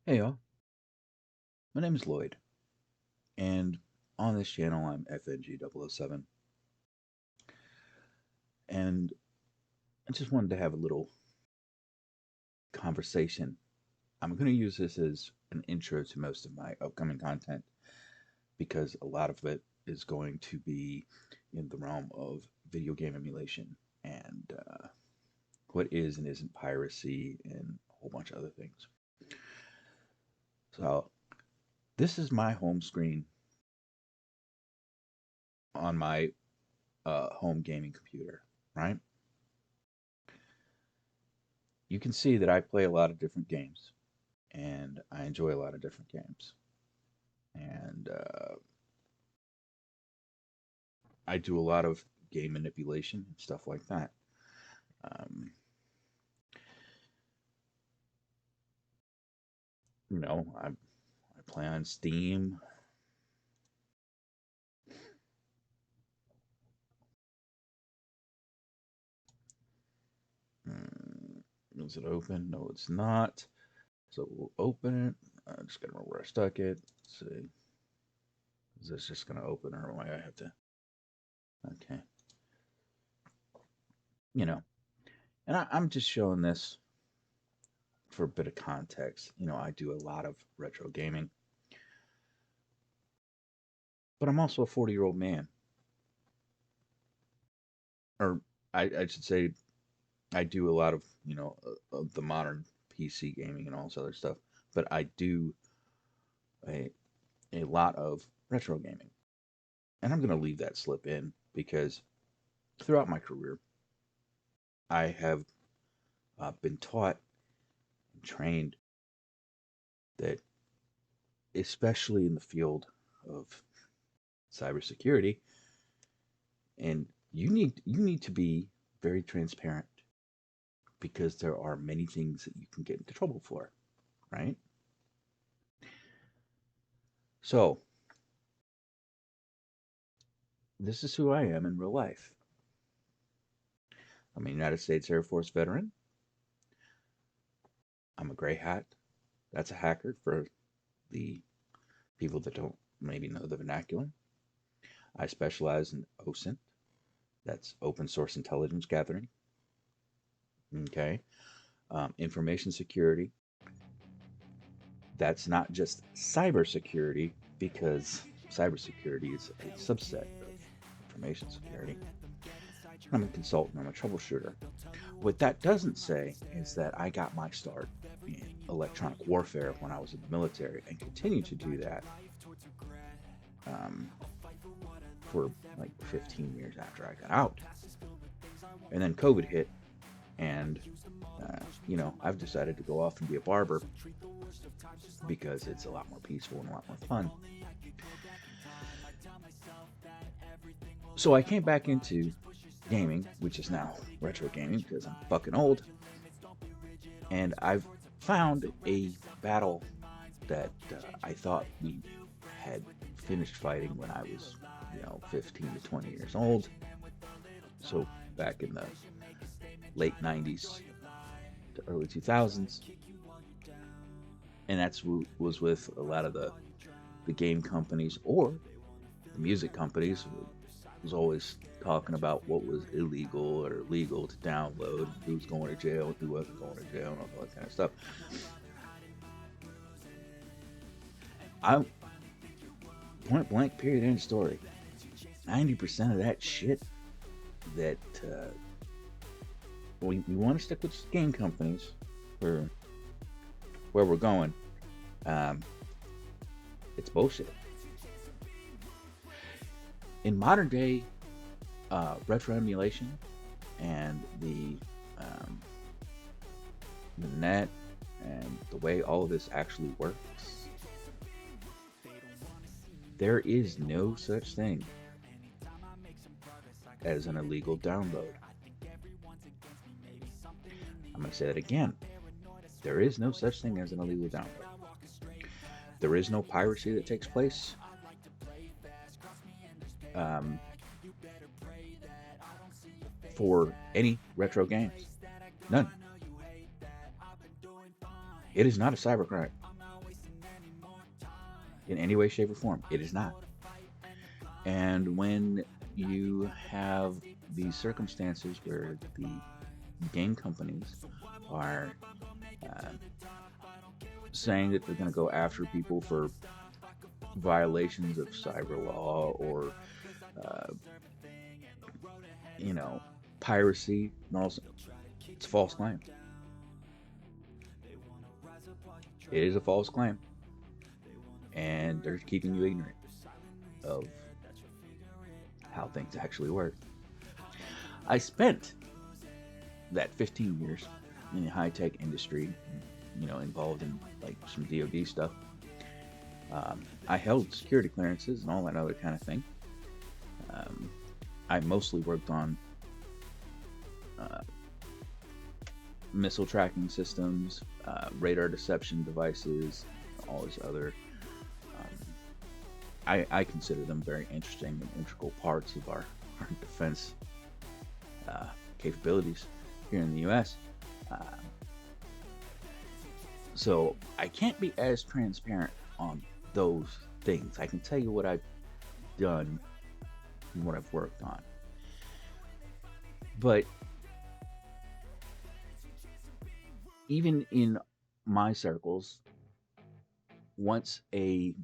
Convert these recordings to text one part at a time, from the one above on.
Hey y'all, my name is Lloyd, and on this channel I'm FNG007, and I just wanted to have a little conversation. I'm going to use this as an intro to most of my upcoming content because a lot of it is going to be in the realm of video game emulation and what is and isn't piracy and a whole bunch of other things. So, this is my home screen on my home gaming computer, right? You can see that I play a lot of different games and I enjoy a lot of different games. And I do a lot of game manipulation and stuff like that. Um, I play on Steam. Is it open? No, it's not. So we'll open it. I'm just gonna remember where I stuck it. Let's see. Is this just gonna open or am I have to? Okay. You know, and I'm just showing this for a bit of context. I do a lot of retro gaming, but I'm also a 40-year-old man. Or I should say I do a lot of, of the modern PC gaming and all this other stuff, but I do a, a lot of retro gaming. And I'm going to leave that slip in because throughout my career, I have been taught and trained that, especially in the field of cybersecurity, and you need to be very transparent because there are many things that you can get into trouble for, right? So, this is who I am in real life. I'm a United States Air Force veteran. I'm a gray hat. That's a hacker for the people that don't maybe know the vernacular. I specialize in OSINT. That's open source intelligence gathering. Okay. Information security. That's not just cybersecurity because cybersecurity is a subset of information security. I'm a consultant, I'm a troubleshooter. What that doesn't say is that I got my start in electronic warfare when I was in the military and continue to do that um, for like 15 years after I got out. And then COVID hit, and I've decided to go off and be a barber because it's a lot more peaceful and a lot more fun. So I came back into gaming, which is now retro gaming because I'm fucking old, and I've found a battle that I thought we had finished fighting when I was, 15 to 20 years old. So back in the late 90s to early 2000s. And that's what was with a lot of the game companies or the music companies was always talking about what was illegal or legal to download, who was going to jail, who wasn't going to jail, and all that kind of stuff. I point blank, period, end story. 90% of that shit that we want to stick with game companies for where we're going. It's bullshit. In modern day retro emulation and the net and the way all of this actually works, there is no such thing as an illegal download. I'm going to say that again. There is no such thing as an illegal download. There is no piracy that takes place. For any retro games. None. It is not a cybercrime. in any way, shape, or form. It is not. And when you have these circumstances where the game companies are uh, saying that they're going to go after people for violations of cyber law or, uh, you know, piracy, and also, it's a false claim. It is a false claim, and they're keeping you ignorant of how things actually work. I spent that 15 years in the high tech industry, involved in like some DoD stuff. I held security clearances and all that other kind of thing. Um, I mostly worked on uh, missile tracking systems, radar deception devices, all these other. I consider them very interesting and integral parts of our defense capabilities here in the U.S. Uh, so I can't be as transparent on those things. I can tell you what I've done and what I've worked on. But even in my circles, once a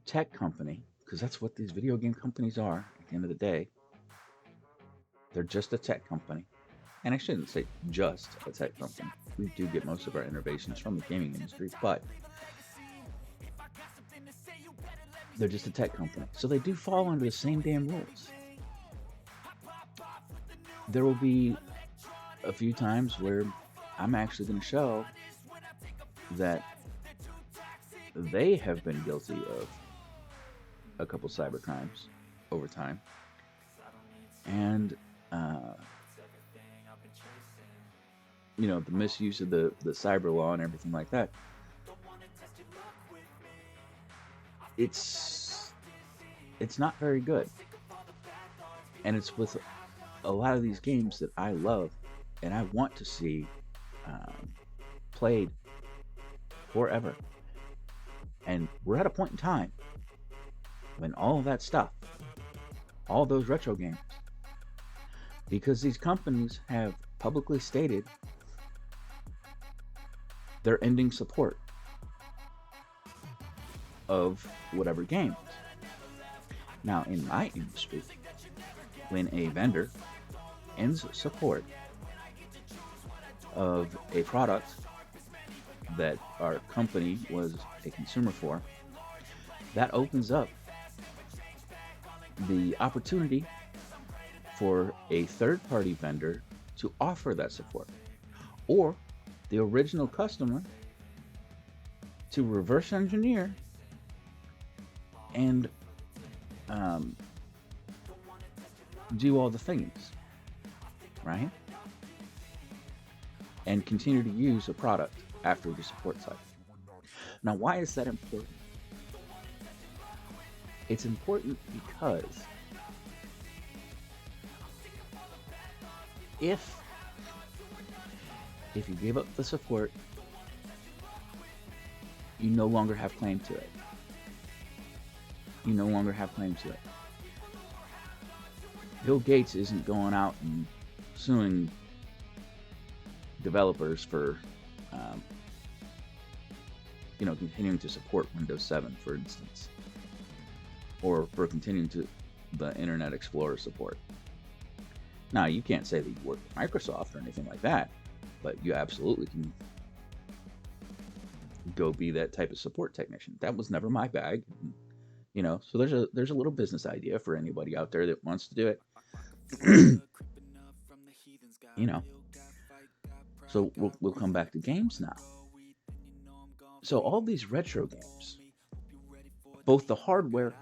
tech company, because that's what these video game companies are at the end of the day, they're just a tech company. And I shouldn't say just a tech company. We do get most of our innovations from the gaming industry, but they're just a tech company. So they do fall under the same damn rules. There will be a few times where I'm actually going to show that they have been guilty of a couple cyber crimes over time. And, the misuse of the cyber law and everything like that. It's not very good. And it's with a lot of these games that I love and I want to see played forever. And we're at a point in time when all of that stuff, all those retro games, because these companies have publicly stated they're ending support of whatever games. Now, in my industry, when a vendor ends support of a product that our company was a consumer for, that opens up the opportunity for a third-party vendor to offer that support, or the original customer to reverse engineer and do all the things, right? And continue to use a product after the support cycle. Now, why is that important? It's important because if you give up the support, you no longer have claim to it. You no longer have claim to it. Bill Gates isn't going out and suing developers for continuing to support Windows 7, for instance, or for continuing to the Internet Explorer support. Now, you can't say that you work for Microsoft or anything like that, but you absolutely can go be that type of support technician. That was never my bag, so there's a little business idea for anybody out there that wants to do it. So we'll come back to games now. So all these retro games, both the hardware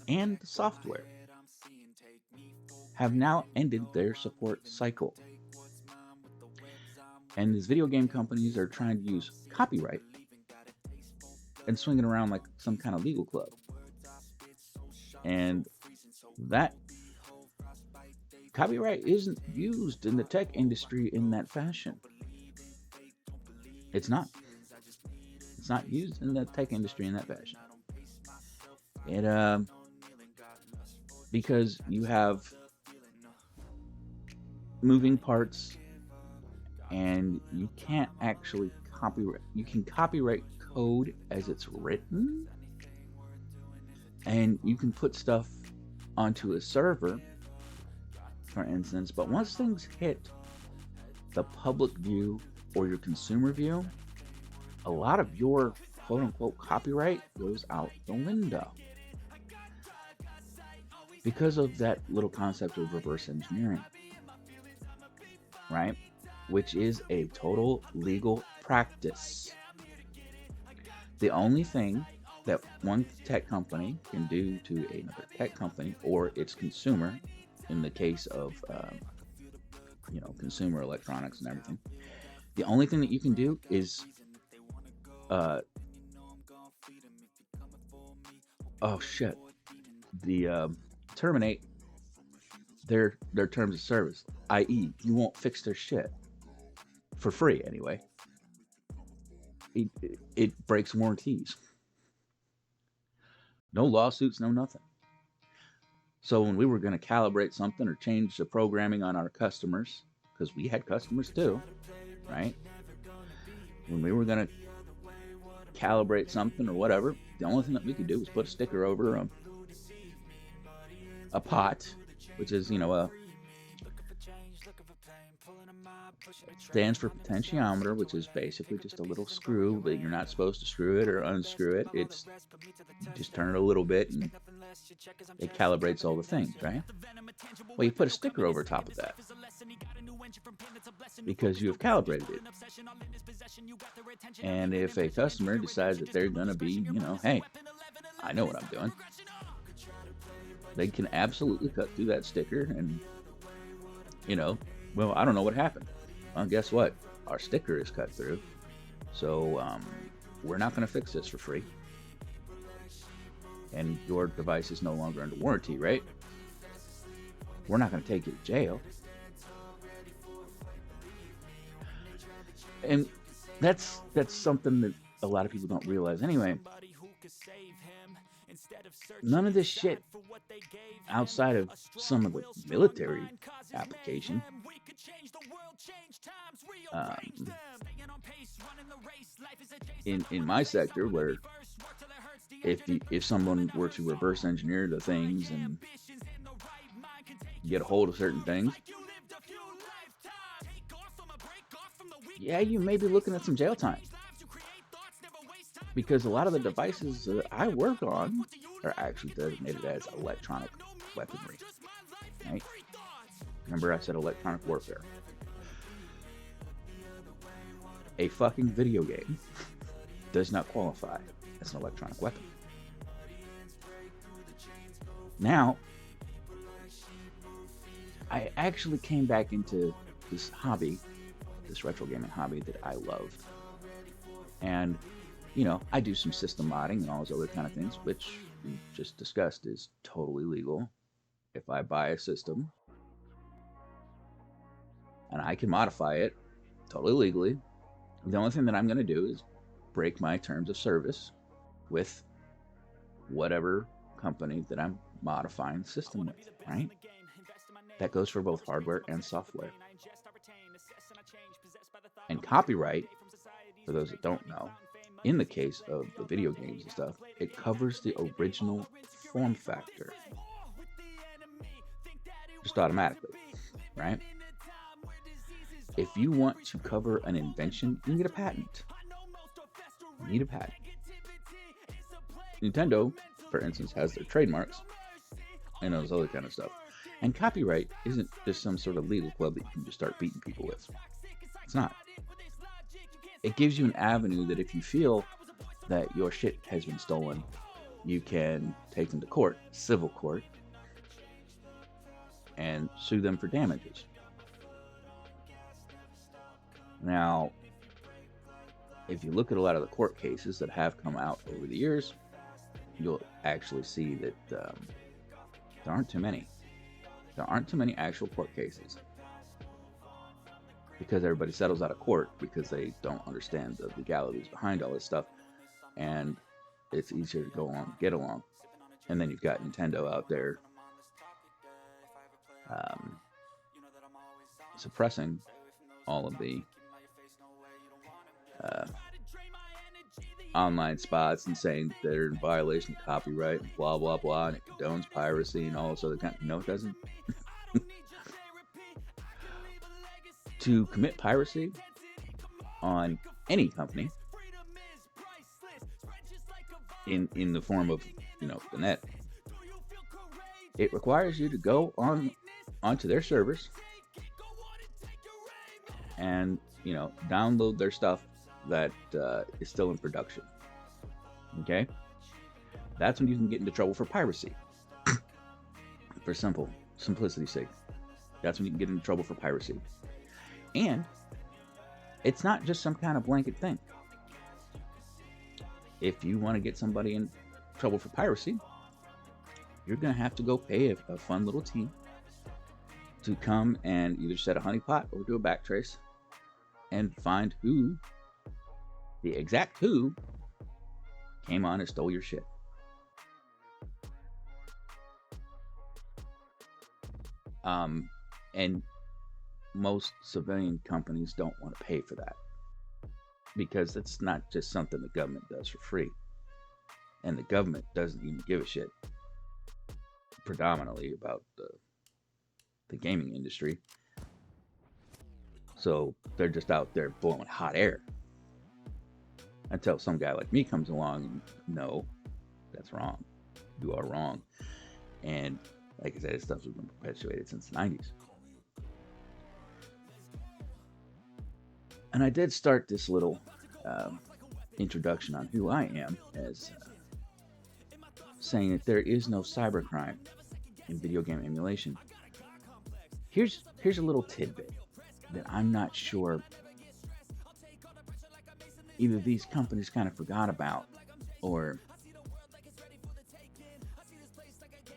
and the software, have now ended their support cycle. And these video game companies are trying to use copyright and swing it around like some kind of legal club. And that copyright isn't used in the tech industry in that fashion. It's not. It's not used in the tech industry in that fashion. It because you have moving parts and you can't actually copyright. You can copyright code as it's written, and you can put stuff onto a server, for instance, but once things hit the public view or your consumer view, a lot of your quote unquote copyright goes out the window because of that little concept of reverse engineering, right? Which is a total legal practice. The only thing that one tech company can do to another tech company or its consumer, in the case of consumer electronics and everything, the only thing that you can do is terminate their terms of service, i.e., you won't fix their shit for free anyway. It breaks warranties. No lawsuits, no nothing. So when we were going to calibrate something or change the programming on our customers, because we had customers too, right? When we were going to calibrate something or whatever, the only thing that we could do was put a sticker over a pot, which is, stands for potentiometer, which is basically just a little screw, but you're not supposed to screw it or unscrew it. It's just turn it a little bit and it calibrates all the things, right? Well, you put a sticker over top of that because you have calibrated it. And if a customer decides that they're going to be, hey, I know what I'm doing, they can absolutely cut through that sticker and, well, I don't know what happened. Well, guess what? Our sticker is cut through. So we're not going to fix this for free. And your device is no longer under warranty, right? We're not going to take you to jail. And that's something that a lot of people don't realize anyway. None of this shit outside of some of the military application in my sector, where if someone were to reverse engineer the things and get a hold of certain things, yeah, you may be looking at some jail time. Because a lot of the devices that I work on are actually designated as electronic weaponry, right? Remember I said electronic warfare. A fucking video game does not qualify as an electronic weapon. Now, I actually came back into this hobby, this retro gaming hobby that I loved. And I do some system modding and all those other kind of things, which we just discussed is totally legal. If I buy a system and I can modify it totally legally, the only thing that I'm going to do is break my terms of service with whatever company that I'm modifying the system with, right? That goes for both hardware and software. And copyright, for those that don't know, in the case of the video games and stuff, it covers the original form factor. Just automatically, right? If you want to cover an invention, you need a patent. You need a patent. Nintendo, for instance, has their trademarks and those other kind of stuff. And copyright isn't just some sort of legal club that you can just start beating people with. It's not. It gives you an avenue that if you feel that your shit has been stolen, you can take them to court, civil court, and sue them for damages. Now, if you look at a lot of the court cases that have come out over the years, you'll actually see that there aren't too many. There aren't too many actual court cases. Because everybody settles out of court because they don't understand the legalities behind all this stuff, and it's easier to go on, get along. And then you've got Nintendo out there suppressing all of the online spots and saying they're in violation of copyright and blah blah blah, and it condones piracy and all this other kind. No, it doesn't. To commit piracy on any company in the form of, the net, it requires you to go onto their servers and download their stuff that is still in production. Okay, that's when you can get into trouble for piracy. For simplicity's sake, that's when you can get into trouble for piracy. And it's not just some kind of blanket thing. If you want to get somebody in trouble for piracy, you're going to have to go pay a fun little team to come and either set a honeypot or do a backtrace and find the exact who came on and stole your shit. And most civilian companies don't want to pay for that, because it's not just something the government does for free, and the government doesn't even give a shit predominantly about the gaming industry. So they're just out there blowing hot air until some guy like me comes along and, no, that's wrong. You are wrong. And like I said, this stuff has been perpetuated since the 90s. And I did start this little introduction on who I am as saying that there is no cybercrime in video game emulation. Here's a little tidbit that I'm not sure either these companies kind of forgot about, or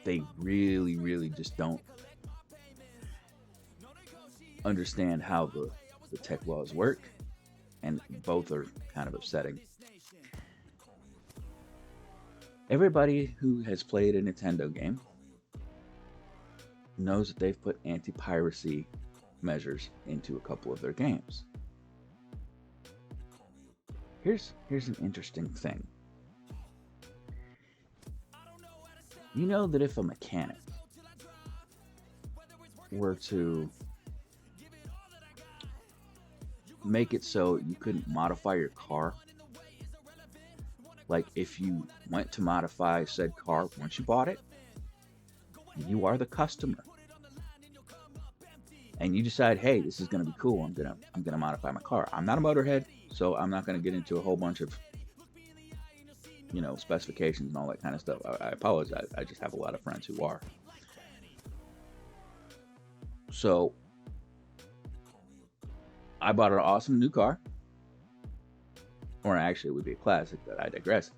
they really, really just don't understand how the tech laws work, and both are kind of upsetting. Everybody who has played a Nintendo game knows that they've put anti-piracy measures into a couple of their games. Here's an interesting thing. You know that if a mechanic were to make it so you couldn't modify your car, like if you went to modify said car once you bought it, you are the customer, and you decide, hey, this is going to be cool, I'm gonna modify my car. I'm not a motorhead, so I'm not going to get into a whole bunch of specifications and all that kind of stuff. I apologize. I just have a lot of friends who are. So I bought an awesome new car, or actually it would be a classic, but I digress.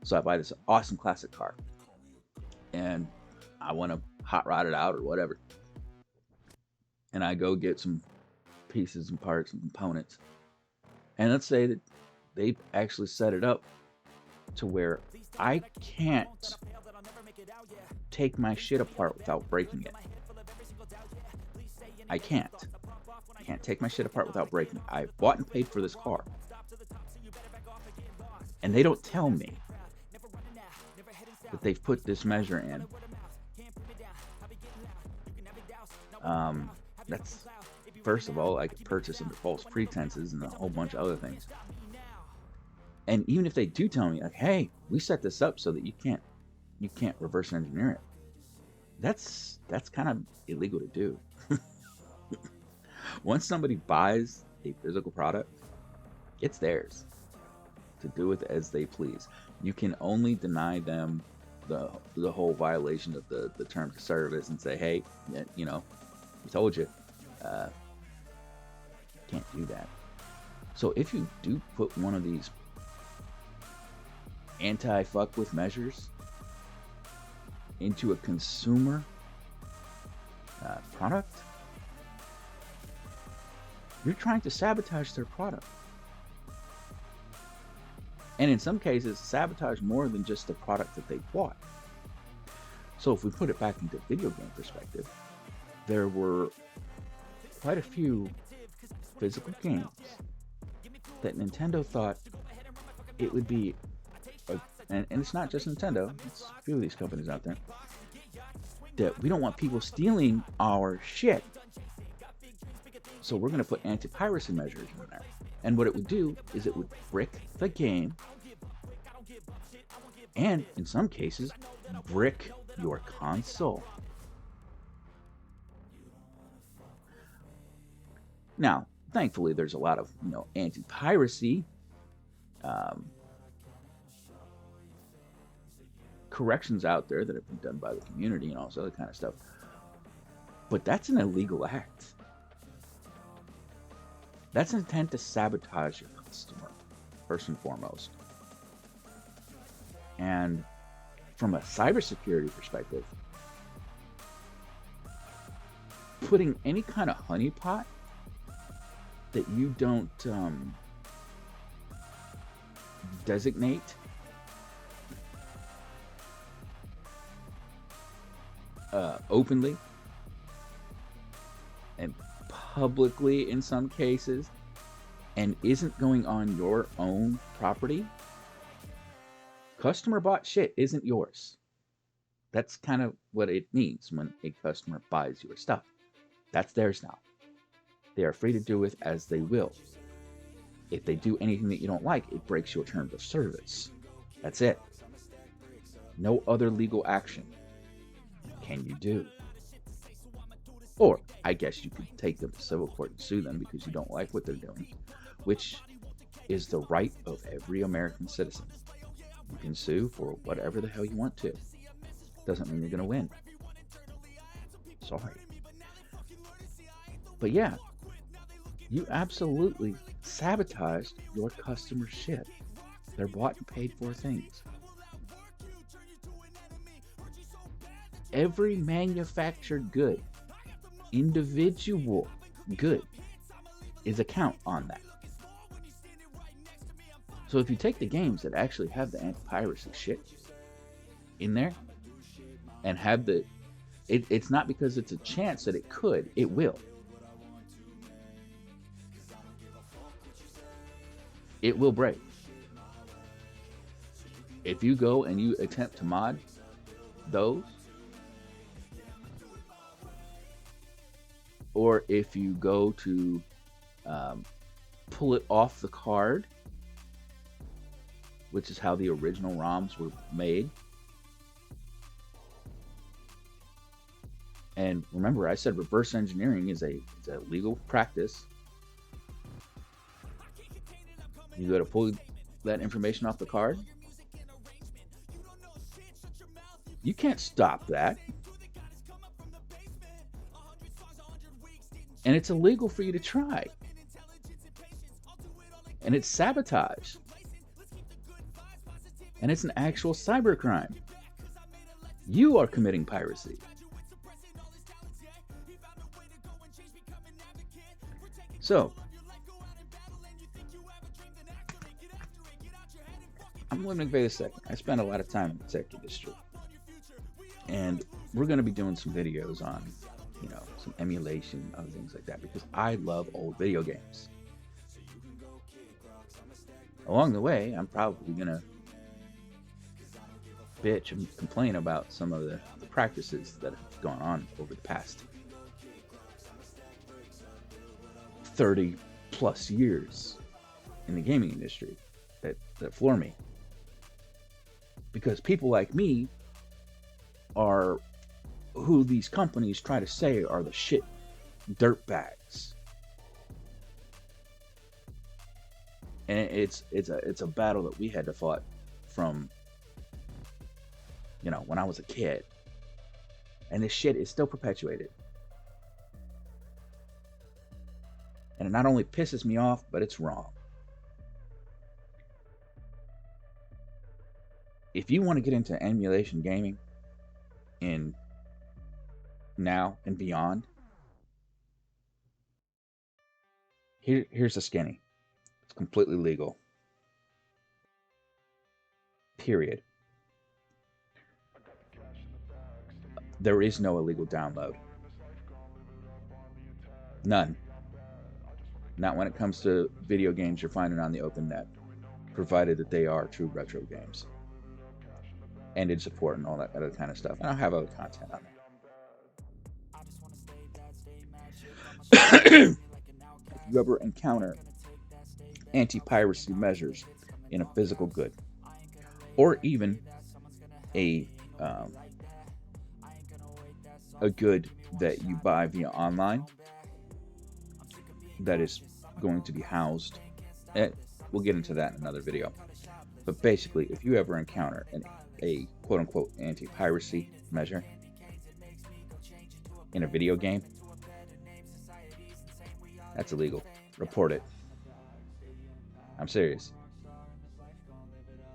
So I buy this awesome classic car, and I want to hot rod it out or whatever. And I go get some pieces and parts and components. And let's say that they actually set it up to where I can't take my shit apart without breaking it. I can't take my shit apart without breaking it. I bought and paid for this car, and they don't tell me that they've put this measure in. That's, first of all, I could purchase under false pretenses and a whole bunch of other things. And even if they do tell me, like, hey, we set this up so that you can't reverse engineer it, that's kind of illegal to do. Once somebody buys a physical product, it's theirs to do with as they please. You can only deny them the whole violation of the terms of service and say, hey, we told you. Can't do that. So if you do put one of these anti-fuck with measures into a consumer product, you're trying to sabotage their product. And in some cases, sabotage more than just the product that they bought. So if we put it back into video game perspective, there were quite a few physical games that Nintendo thought it would be, and it's not just Nintendo, it's a few of these companies out there, that we don't want people stealing our shit. So we're going to put anti-piracy measures in there. And what it would do is it would brick the game, and in some cases, brick your console. Now, thankfully, there's a lot of anti-piracy corrections out there that have been done by the community and all this other kind of stuff. But that's an illegal act. That's an intent to sabotage your customer, first and foremost. And from a cybersecurity perspective, putting any kind of honeypot that you don't designate openly and publicly in some cases, and isn't going on your own property, customer bought shit isn't yours. That's kind of what it means when a customer buys your stuff. That's theirs now. They are free to do with as they will. If they do anything that you don't like, it breaks your terms of service. That's it. No other legal action can you do. Or, I guess you could take them to civil court and sue them because you don't like what they're doing, which is the right of every American citizen. You can sue for whatever the hell you want to. Doesn't mean you're going to win. Sorry. But yeah, you absolutely sabotaged your customer's shit. They're bought and paid for things. Every manufactured good, individual good, is a count on that. So if you take the games that actually have the anti-piracy shit in there and have the, it's not because it's a chance that it could, it will. It will break. If you go and you attempt to mod those, or if you go to pull it off the card, which is how the original ROMs were made. And remember, I said reverse engineering is a legal practice. You go to pull that information off the card. You can't stop that. And it's illegal for you to try. And it's sabotage. And it's an actual cybercrime. You are committing piracy. So, I'm Lloyd and I II. I spend a lot of time in the tech industry. And we're going to be doing some videos on, some emulation, other things like that, because I love old video games. Along the way, I'm probably going to bitch and complain about some of the practices that have gone on over the past 30 plus years in the gaming industry that floor me. Because people like me are who these companies try to say are the shit dirtbags. And it's a battle that we had to fight from when I was a kid. And this shit is still perpetuated. And it not only pisses me off, but it's wrong. If you want to get into emulation gaming in now and beyond, here's the skinny. It's completely legal. Period. There is no illegal download. None. Not when it comes to video games you're finding on the open net, provided that they are true retro games. Ended support and all that other kind of stuff. And I'll have other content on there. If you ever encounter anti-piracy measures in a physical good, or even a good that you buy via online that is going to be housed, we'll get into that in another video. But basically, if you ever encounter a quote-unquote anti-piracy measure in a video game, that's illegal. Report it. I'm serious.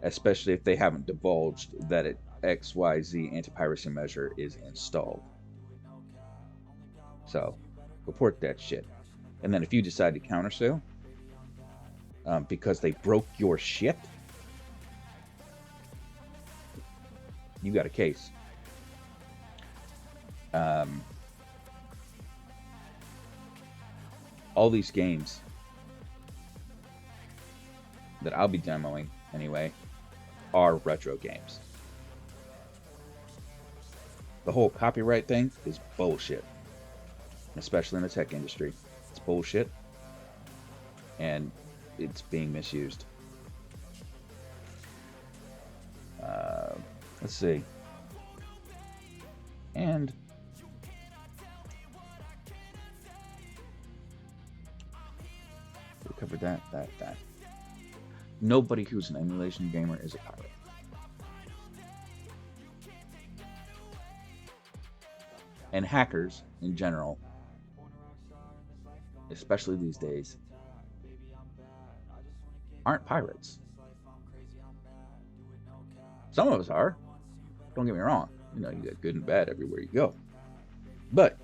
Especially if they haven't divulged that an XYZ anti-piracy measure is installed. So, report that shit. And then if you decide to countersue because they broke your shit, you got a case. All these games that I'll be demoing anyway are retro games. The whole copyright thing is bullshit, especially in the tech industry. It's bullshit, and it's being misused. Let's see. And we covered that. Nobody who's an emulation gamer is a pirate. And hackers in general, especially these days, aren't pirates. Some of us are. Don't get me wrong. You know, you get good and bad everywhere you go. But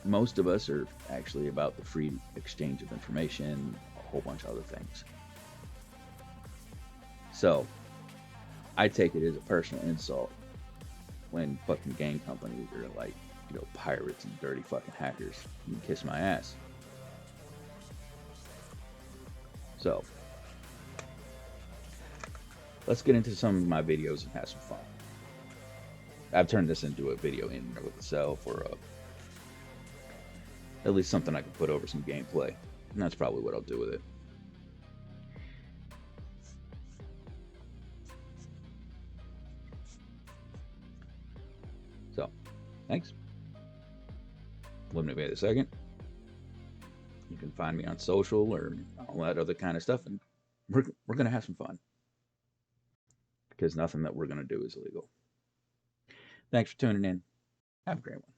most of us are actually about the free exchange of information, a whole bunch of other things. So, I take it as a personal insult when fucking game companies are like, you know, pirates and dirty fucking hackers. You can kiss my ass. So, let's get into some of my videos and have some fun. I've turned this into a video in there with itself, or at least something I can put over some gameplay. And that's probably what I'll do with it. So, thanks. Let me wait a second. You can find me on social or all that other kind of stuff, and we're going to have some fun. Because nothing that we're going to do is illegal. Thanks for tuning in. Have a great one.